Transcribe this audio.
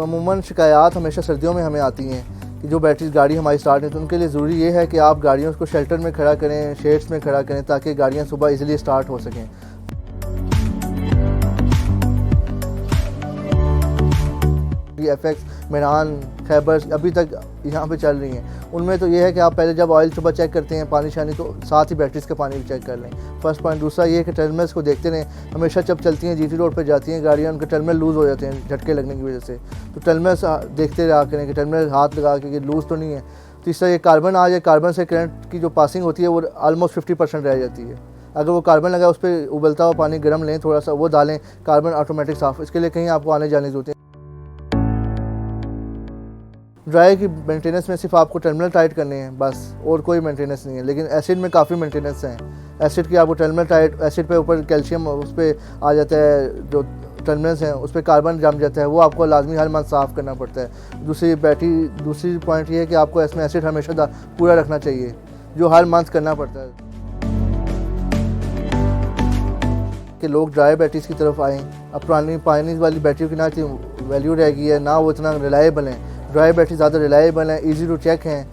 अमूमन शिकायत हमेशा सर्दियों में हमें आती हैं कि जो बैटरीज गाड़ी हमारी स्टार्ट नहीं, तो उनके लिए ज़रूरी ये है कि आप गाड़ियों को शेल्टर में खड़ा करें, शेड्स में खड़ा करें, ताकि गाड़ियाँ सुबह इजीली स्टार्ट हो सकें। FX, मेरान, खैबर अभी तक यहाँ पे चल रही हैं। उनमें तो ये है कि आप पहले जब ऑयल सुबह चेक करते हैं, पानी शानी, तो साथ ही बैटरीज का पानी भी चेक कर लें, फर्स्ट पॉइंट। दूसरा ये है कि टर्मिनल्स को देखते रहें। हमेशा जब चलती हैं GT रोड पे जाती हैं गाड़ियाँ, उनके टर्मिनल लूज़ हो जाते हैं झटके लगने की वजह से, तो टर्मिनल्स देखते रहा करें कि टर्मिनल हाथ लगा के लूज़ तो नहीं है। तीसरा ये कार्बन आ जाए, कार्बन से करंट की जो पासिंग होती है वो ऑलमोस्ट 50% रह जाती है। अगर वो कार्बन लगा उस पर उबलता हुआ पानी गर्म लें, थोड़ा सा वो डालें, कार्बन ऑटोमेटिक साफ़। इसके लिए कहीं आपको आने जाने की जरूरत है। ड्राई की मेंटेनेंस में सिर्फ आपको टर्मिनल टाइट करने हैं बस, और कोई मेंटेनेंस नहीं है। लेकिन एसिड में काफ़ी मेंटेनेंस हैं। एसिड की आपको टर्मिनल टाइट, एसिड पे ऊपर कैल्शियम उस पर आ जाता है, जो टर्मिनल्स हैं उस पर कार्बन जम जाता है, वो आपको लाजमी हर मंथ साफ़ करना पड़ता है। दूसरी पॉइंट ये है कि आपको इसमें एसिड हमेशा पूरा रखना चाहिए, जो हर मंथ करना पड़ता है। कि लोग ड्राई बैटरीज की तरफ आएँ। अब पुरानी पानी वाली बैटरी की ना वैल्यू रह गई है, ना वो इतना रिलायबल है। ड्राई बैटरी ज़्यादा रिलायबल हैं, ईजी टू चेक हैं,